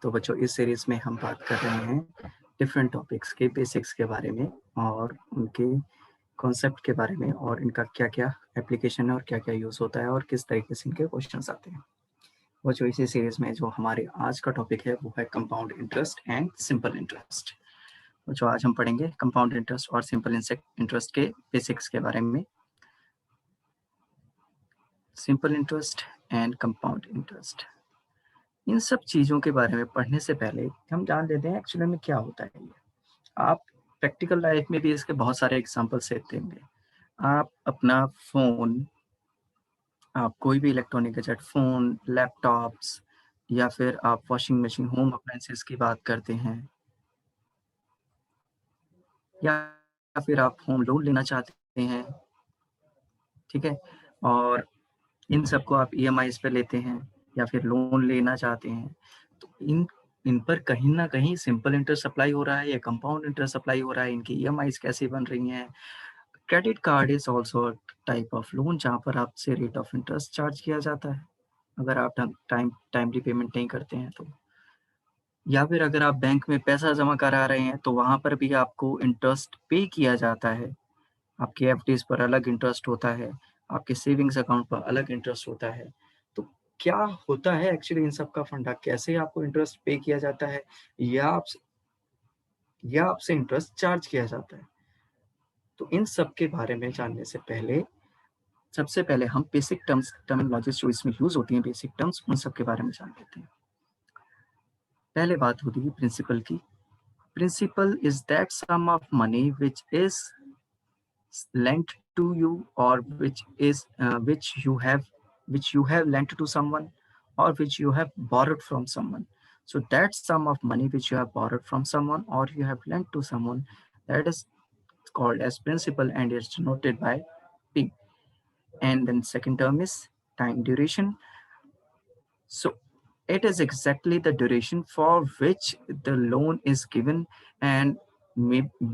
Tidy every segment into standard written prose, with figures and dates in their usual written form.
तो बच्चों इस सीरीज में हम बात कर रहे हैं डिफरेंट टॉपिक्स के बेसिक्स के बारे में और उनके कॉन्सेप्ट के बारे में और इनका क्या क्या एप्लीकेशन है और क्या क्या यूज़ होता है और किस तरीके से इनके क्वेश्चंस आते हैं। बच्चों इसी सीरीज में जो हमारे आज का टॉपिक है वो है compound interest and simple interest. बच्चों आज हम पढ़ेंगे कंपाउंड इंटरेस्ट और सिंपल इंटरेस्ट के बेसिक्स के बारे में। Simple interest and compound interest, इन सब चीज़ों के बारे में पढ़ने से पहले हम जान लेते हैं एक्चुअली में क्या होता है ये। आप प्रैक्टिकल लाइफ में भी इसके बहुत सारे एग्जांपल्स देते होंगे। आप अपना फ़ोन, आप कोई भी इलेक्ट्रॉनिक गैजेट, फ़ोन, लैपटॉप्स या फिर आप वॉशिंग मशीन, होम अप्लायंसेस की बात करते हैं या फिर आप होम लोन लेना चाहते हैं, ठीक है? और इन सबको आप ईएमआईज़ पे लेते हैं या फिर लोन लेना चाहते हैं, तो इन पर कहीं न कहीं सिंपल इंटरेस्ट अप्लाई हो रहा है या कंपाउंड इंटरेस्ट अप्लाई हो रहा है, इनकी ईएमआईज़ कैसे बन रही हैं। Credit card is also a type of loan जहाँ पर आपसे रेट ऑफ इंटरेस्ट चार्ज किया जाता है, अगर आप टाइमली पेमेंट नहीं करते हैं तो। या फिर अगर आप बैंक में पैसा जमा करा रहे हैं, तो वहाँ पर भी आपको इंटरेस्ट पे किया जाता है। आपकी एफडीज़ पर अलग इंटरेस्ट होता है, आपके सेविंग्स अकाउंट पर अलग इंटरेस्ट होता है। तो क्या होता है एक्चुअली इन सब का फंडा, कैसे आपको इंटरेस्ट पे किया जाता है या आपसे इंटरेस्ट चार्ज किया जाता है? तो इन सब के बारे में जानने से पहले सबसे पहले हम बेसिक टर्मिनोलॉजीज़ जो इसमें यूज़ होती हैं, बेसिक टर्म्स, उन सब के बारे में जान लेते हैं। पहले बात होती है प्रिंसिपल की। Principal is that sum of money which is lent to you or which you have lent to someone or which you have borrowed from someone. So that sum of money which you have borrowed from someone or you have lent to someone, that is called as principal and it's denoted by P. And then second term is time duration. So it is exactly the duration for which the loan is given, and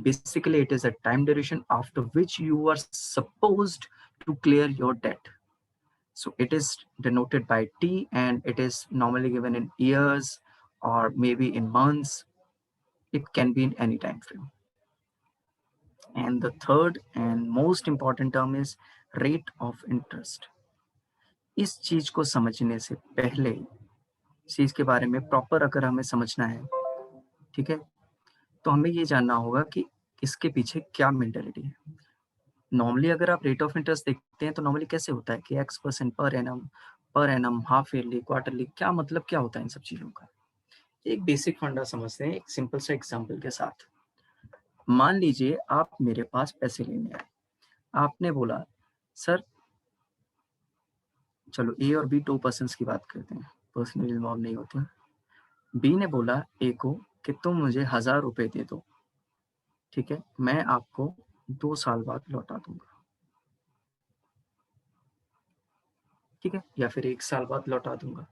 basically it is a time duration after which you are supposed to clear your debt. So it is denoted by T and it is normally given in years or maybe in months. It can be in any time frame. And the third and most important term is rate of interest. इस चीज को समझने से पहले, चीज के बारे में प्रॉपर अगर हमें समझना है, ठीक है, तो हमें ये जानना होगा कि इसके पीछे क्या मेंटालिटी है। नॉर्मली अगर आप रेट ऑफ इंटरेस्ट देखते हैं तो नॉर्मली कैसे होता है कि x% per annum, half yearly, quarterly, क्या मतलब क्या होता है इन सब चीजों का। एक बेसिक फंडा समझते हैं एक सिंपल सा एग्जांपल के साथ। मान लीजिए आप मेरे पास पैसे लेने आए, आपने बोला सर, चलो ए और बी 2 पर्सन्स की बात करते हैं, पर्सनल इन्वॉल्व नहीं होते। बी ने बोला ए को कि तुम मुझे 1000 रुपए दे दो, ठीक है, मैं आपको 2 साल बाद लौटा दूंगा, ठीक है, या फिर 1 साल बाद लौटा दूंगा।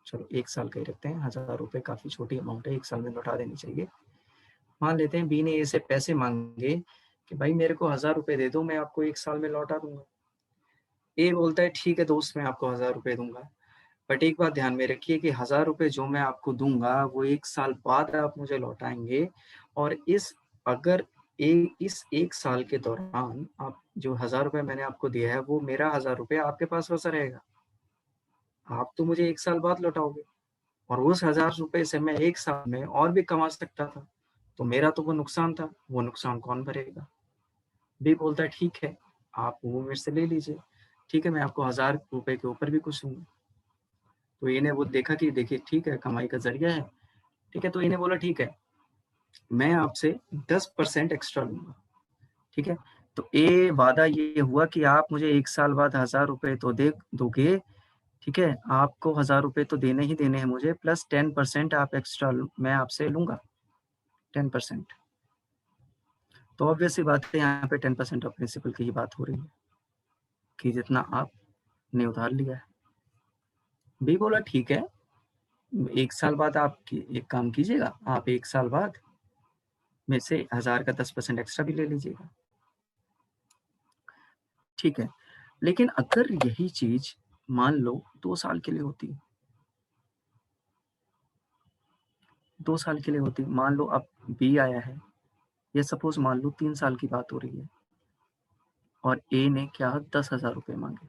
चलो 1 साल का ही रखते हैं, 1000 रुपए काफी छोटी अमाउंट है, 1 साल में लौटा देनी चाहिए। मान लेते हैं बी ने ए से पैसे मांगे कि भाई मेरे को 1000 रुपए दे दो, मैं आपको 1 साल में लौटा दूंगा। ए बोलता है ठीक है दोस्त, मैं आपको 1000 रुपए दूंगा, बट एक बात ध्यान में रखिए कि 1000 रुपए जो मैं आपको दूंगा वो 1 साल बाद आप मुझे लौटाएंगे, और अगर इस 1 साल के दौरान आप जो 1000 रुपए मैंने आपको दिया है वो मेरा 1000 रुपए आपके पास बचा रहेगा। आप तो मुझे 1 साल बाद लौटाओगे और उस 1000 रुपए से मैं 1 साल में और भी कमा सकता था, तो मेरा तो वो नुकसान था, वो नुकसान कौन भरेगा? बी बोलता है ठीक है, आप वो मेरे से ले लीजिए, ठीक है, मैं आपको 1000 रुपए के ऊपर भी कुछ दूंगा। तो इन्हें वो देखा कि देखिए ठीक है, कमाई का जरिया है, ठीक है, तो इन्हें बोला ठीक है, मैं आपसे 10% एक्स्ट्रा लूंगा, ठीक है। तो ए वादा ये हुआ कि आप मुझे 1 साल बाद 1000 रुपए तो दे दोगे, ठीक है, आपको 1000 रुपए तो देने ही देने हैं मुझे, प्लस 10% आप एक्स्ट्रा मैं आपसे लूंगा, 10%। तो ऑब्वियस सी बात है, यहाँ पे 10% ऑफ प्रिंसिपल की ही बात हो रही है कि जितना आपने उधार लिया है। बी बोला ठीक है, 1 साल बाद आप एक काम कीजिएगा, आप 1 साल बाद में से 1000 का 10% एक्स्ट्रा भी ले लीजिएगा, ठीक है। लेकिन अगर यही चीज मान लो 2 साल के लिए होती, 2 साल के लिए होती। मान लो अब बी आया है, या सपोज मान लो 3 साल की बात हो रही है और ए ने क्या 10,000 रुपये मांगे,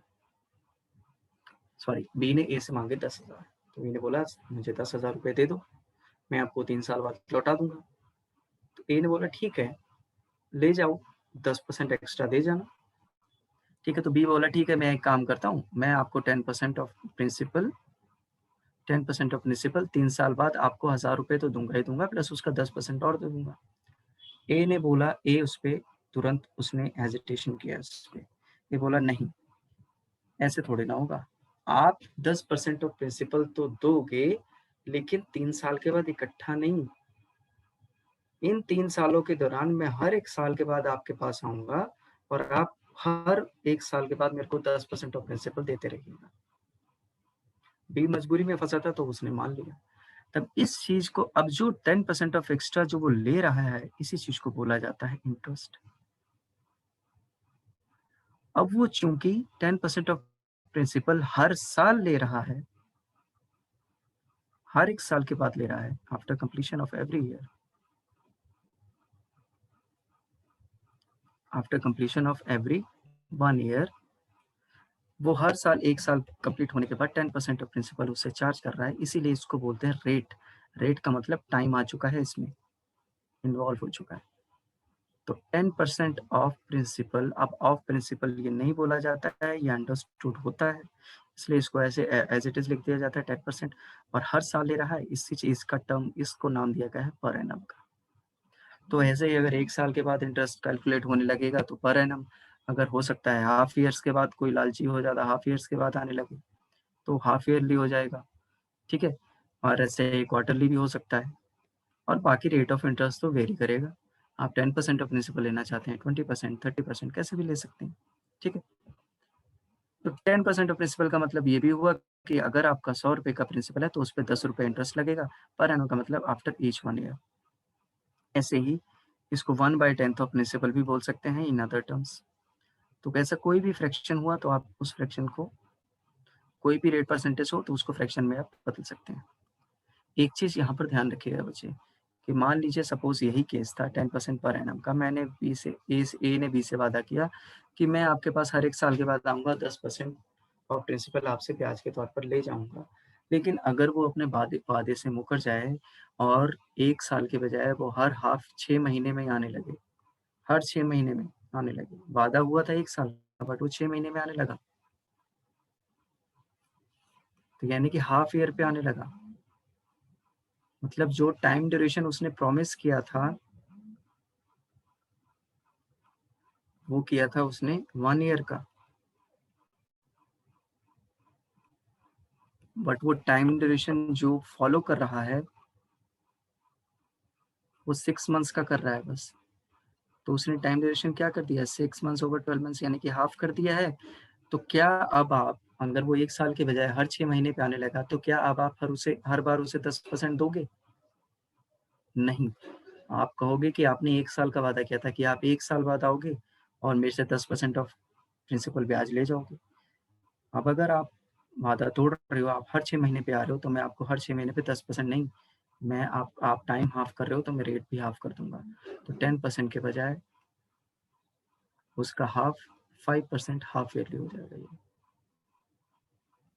सॉरी बी ने ए से मांगे 10,000, तो बी ने बोला मुझे 10,000 रुपये दे दो, मैं आपको 3 साल बाद लौटा दूंगा। तो ए ने बोला ठीक है ले जाओ, 10% एक्स्ट्रा दे जाना। ठीक है, तो बी बोला ठीक है मैं एक काम करता हूँ, मैं आपको 10% ऑफ प्रिंसिपल 3 साल बाद आपको 1,000 रुपये तो दूंगा ही दूंगा, प्लस उसका 10% और दे दूंगा। ए ने बोला, ए उस पर तुरंत उसने हेजिटेशन किया उस पर, ये बोला नहीं ऐसे थोड़े ना होगा, आप 10% ऑफ प्रिंसिपल तो दोगे लेकिन 3 साल के बाद इकट्ठा नहीं। इन 3 सालों के दौरान मैं हर एक साल के बाद आपके पास आऊंगा और आप हर एक साल के बाद मेरे को 10% ऑफ प्रिंसिपल देते रहिएगा। बी मजबूरी में फंसा था तो उसने मान लिया। तब इस चीज को, अब जो 10% ऑफ एक्स्ट्रा जो वो ले रहा है, इसी चीज को बोला जाता है इंटरेस्ट। अब वो चूंकि 10% ऑफ प्रिंसिपल हर साल ले रहा है, हर एक साल के बाद ले रहा है, after completion of every year, after completion of every 1 year, वो हर साल एक साल कंप्लीट होने के बाद 10% ऑफ प्रिंसिपल उससे चार्ज कर रहा है, इसीलिए इसको बोलते हैं रेट। रेट का मतलब टाइम आ चुका है, इसमें इन्वॉल्व हो चुका है। तो 10% ऑफ प्रिंसिपल, अब ऑफ प्रिंसिपल ये नहीं बोला जाता है, ये अंडरस्टूड होता है, इसलिए इसको ऐसे एज इट इज लिख दिया जाता है 10%, और हर साल ले रहा है, इसी चीज का टर्म इसको नाम दिया गया है पर एनम का। तो ऐसे ही अगर एक साल के बाद इंटरेस्ट कैलकुलेट होने लगेगा तो पर एनम, अगर हो सकता है हाफ ईयर्स के बाद कोई लालची हो जाता, हाफ ईयर्स के बाद आने लगे तो हाफ ईयरली हो जाएगा। ठीक है, और ऐसे क्वार्टरली भी हो सकता है, और बाकी रेट ऑफ इंटरेस्ट तो वेरी करेगा। आप 10% ऑफ प्रिंसिपल लेना चाहते हैं, 20%, 30% कैसे भी ले सकते हैं। ठीक है, तो 10% ऑफ प्रिंसिपल का मतलब ये भी हुआ कि अगर आपका 100 रुपये का प्रिंसिपल है तो उस पर 10 रुपये इंटरेस्ट लगेगा पर एनम का मतलब आफ्टर ईच 1 ईयर। ऐसे ही इसको 1/10 ऑफ प्रिंसिपल भी बोल सकते हैं इन अदर टर्म्स। तो कैसा कोई भी फ्रैक्शन हुआ तो आप उस फ्रैक्शन को, कोई भी रेट परसेंटेज हो तो उसको फ्रैक्शन में आप बदल सकते हैं। एक चीज यहाँ पर ध्यान रखिएगा बच्चे, कि मान लीजिए सपोज यही केस था 10% पर एनम का, मैंने बी से ए ने बी से वादा किया कि मैं आपके पास हर एक साल के बाद आऊंगा, 10% और प्रिंसिपल आपसे ब्याज के तौर पर ले जाऊंगा। लेकिन अगर वो अपने वादे से मुकर जाए और एक साल के बजाय वो हर हाफ 6 महीने में आने लगे, हर 6 महीने में आने लगे, वादा हुआ था एक साल का बट वो 6 महीने में आने लगा, तो यानी कि हाफ ईयर पे आने लगा, मतलब जो टाइम ड्यूरेशन उसने प्रॉमिस किया था वो किया था उसने 1 ईयर का, बट वो टाइम ड्यूरेशन जो फॉलो कर रहा है वो 6 मंथ्स का कर रहा है बस। तो उसने टाइम ड्यूरेशन क्या कर दिया, 6 मंथ्स/12 मंथ्स यानी कि हाफ कर दिया है। तो क्या अब आप, अगर वो एक साल के बजाय हर 6 महीने पे आने लगा तो क्या अब आप हर बार उसे 10% दोगे? नहीं, आप कहोगे कि आपने एक साल का वादा किया था कि आप एक साल बाद आओगे और मेरे से 10% ऑफ प्रिंसिपल ब्याज ले जाओगे। अब अगर आप वादा तोड़ रहे हो, आप हर 6 महीने पे आ रहे हो, तो मैं आपको हर 6 महीने पे 10% नहीं, मैं आप टाइम हाफ कर रहे हो तो मैं रेट भी हाफ कर दूंगा। तो 10% के बजाय उसका हाफ 5% हाफ ईयरली हो जाएगा ये।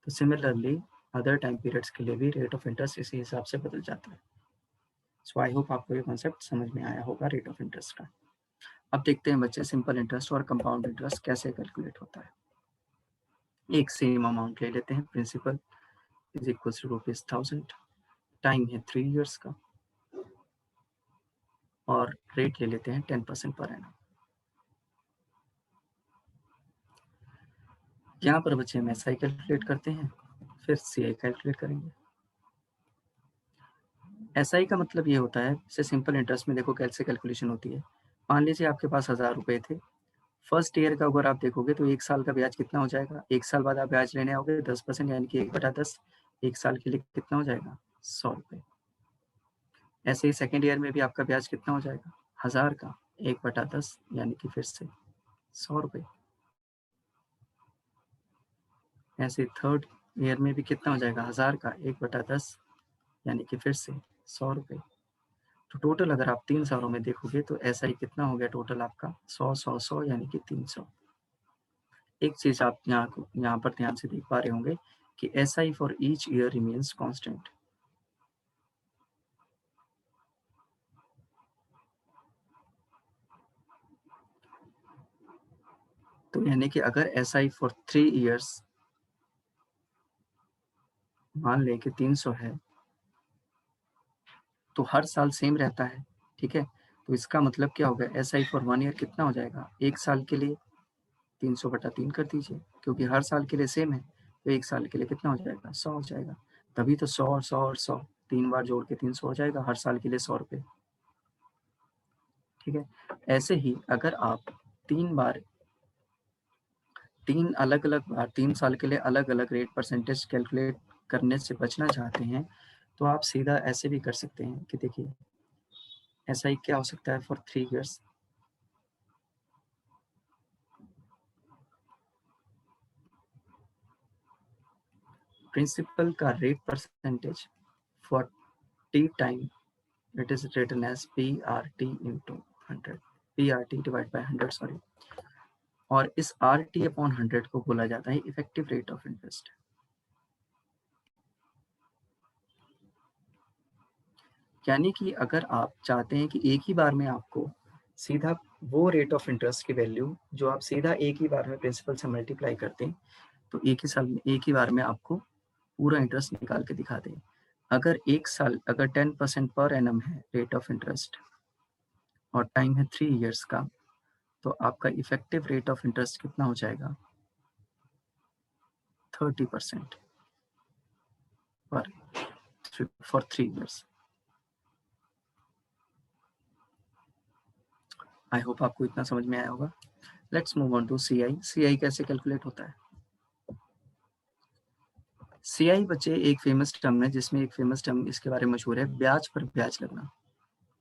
तो सिमिलरली अदर टाइम पीरियड्स के लिए भी रेट ऑफ इंटरेस्ट इसी हिसाब से बदल जाता है। सो आई होप आपको ये कॉन्सेप्ट समझ में आया होगा रेट ऑफ इंटरेस्ट का। अब देखते हैं बच्चे सिंपल इंटरेस्ट और कंपाउंड इंटरेस्ट कैसे कैलकुलेट होता है। एक सेम अमाउंट ले लेते हैं, principal is equal to ₹1000, time है 3 ईयर्स का, और रेट ले लेते हैं 10% पर एनम। यहाँ पर बच्चे हम एसआई कैलकुलेट करते हैं, फिर सीआई कैलकुलेट करेंगे। एसआई का मतलब ये होता है, जैसे सिंपल इंटरेस्ट में देखो कैसे कैलकुलेशन होती है। मान लीजिए आपके पास 1,000 रुपये थे, फर्स्ट ईयर का अगर आप देखोगे तो एक साल का ब्याज कितना हो जाएगा, एक साल बाद आप ब्याज लेने आओगे 10% यानी कि 1/10, एक साल के लिए कितना हो जाएगा 100 रुपये। ऐसे ही सेकेंड ईयर में भी आपका ब्याज कितना हो जाएगा 1,000 का 1/10 यानी कि फिर से 100 रुपये। ऐसे थर्ड ईयर में भी कितना हो जाएगा 1,000 का 1/10 यानी कि फिर से 100 रुपये। तो टोटल अगर आप 3 सालों में देखोगे तो SI कितना हो गया टोटल आपका 100 100 100 यानी कि 300। एक चीज आप यहाँ पर ध्यान से देख पा रहे होंगे कि SI for each year remains constant. तो यानी कि अगर SI फॉर 3 ईयर्स मान लें कि 300 है तो हर साल सेम रहता है, ठीक है। तो इसका मतलब क्या होगा, SI फॉर 1 ईयर कितना हो जाएगा, एक साल के लिए 300/3 कर दीजिए, क्योंकि हर साल के लिए सेम है। तो एक साल के लिए कितना हो जाएगा, 100 हो जाएगा। तभी तो 100 और 100 और 100 3 बार जोड़ के 300 हो जाएगा, हर साल के लिए 100 रुपये, ठीक है। ऐसे ही अगर आप 3 अलग अलग बार 3 साल के लिए अलग अलग रेट परसेंटेज कैलकुलेट करने से बचना चाहते हैं तो आप सीधा ऐसे भी कर सकते हैं कि देखिए ऐसा ही क्या हो सकता है फॉर 3 ईयर्स। प्रिंसिपल का rate percentage for T time it is written as PRT into 100, PRT divide by 100 sorry, और इस RT अपॉन 100 को बोला जाता है इफेक्टिव रेट ऑफ इंटरेस्ट। यानी कि अगर आप चाहते हैं कि एक ही बार में आपको सीधा वो रेट ऑफ इंटरेस्ट की वैल्यू जो आप सीधा एक ही बार में प्रिंसिपल से मल्टीप्लाई करते हैं तो एक ही साल में एक ही बार में आपको पूरा इंटरेस्ट निकाल के दिखा दें। अगर एक साल अगर 10% पर एनम है रेट ऑफ इंटरेस्ट और टाइम है 3 ईयर्स का, तो आपका इफेक्टिव रेट ऑफ इंटरेस्ट कितना हो जाएगा, 30% पर फॉर 3 ईयर्स। आई होप आपको इतना समझ में आया होगा। Let's move on to CI। CI कैसे कैलकुलेट होता है। CI बच्चे एक फेमस टर्म है, जिसमें एक फेमस टर्म इसके बारे में मशहूर है, ब्याज पर ब्याज लगना।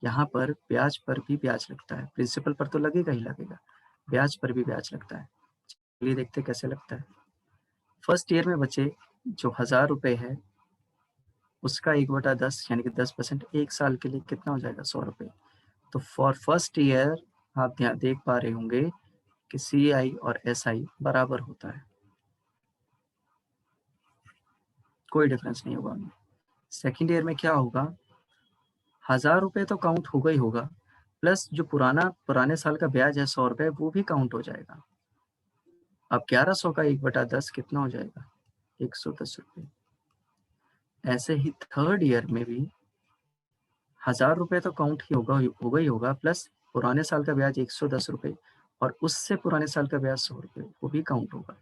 यहाँ पर ब्याज पर भी ब्याज लगता है, प्रिंसिपल पर तो लगेगा ही लगेगा, ब्याज पर भी ब्याज लगता है। चलिए देखते कैसे लगता है। फर्स्ट ईयर में बच्चे जो 1000 रुपये है उसका 1/10 यानी कि 10% एक साल के लिए कितना हो जाएगा, 100 रुपये। तो फॉर फर्स्ट ईयर आप यहाँ देख पा रहे होंगे कि CI और SI बराबर होता है, कोई डिफरेंस नहीं होगा उनमें। सेकेंड ईयर में क्या होगा, 1000 रुपये तो काउंट होगा ही होगा, प्लस जो पुराने साल का ब्याज है 100 रुपये वो भी काउंट हो जाएगा। अब 1100 का 1/10 कितना हो जाएगा, 110 रुपये। ऐसे ही थर्ड ईयर में भी 1000 रुपये तो काउंट ही होगा, प्लस पुराने साल का ब्याज 110 रुपये और उससे पुराने साल का ब्याज 100 रुपये, वो भी काउंट होगा।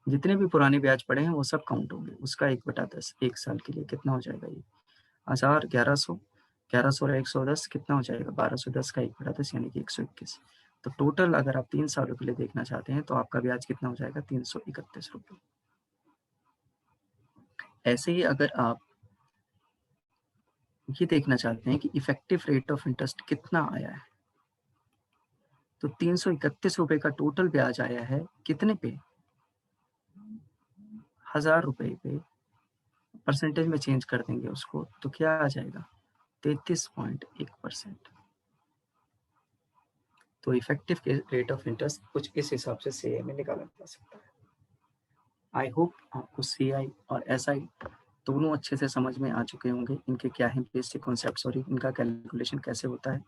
जितने भी पुराने ब्याज पड़े हैं वो सब काउंट होंगे, उसका 1/10 एक साल के लिए कितना हो जाएगा, ये 1000 1100 और 110 कितना हो जाएगा, 1210 का 1/10 यानी कि 121। तो टोटल अगर आप 3 सालों के लिए देखना चाहते हैं तो आपका ब्याज कितना हो जाएगा, 331 रुपये। ऐसे ही अगर आप ये देखना चाहते हैं कि इफेक्टिव रेट ऑफ इंटरेस्ट कितना आया है, तो 331 रुपये का टोटल ब्याज आया है कितने पे, 1000 रुपये पे। परसेंटेज में चेंज कर देंगे उसको तो क्या आ जाएगा, 33.1%। तो इफेक्टिव रेट ऑफ इंटरेस्ट कुछ इस हिसाब से CI में निकाला जा सकता है। आई होप आपको CI और SI दोनों अच्छे से समझ में आ चुके होंगे, इनके क्या है बेसिक कॉन्सेप्ट्स और इनका कैलकुलेशन कैसे होता है।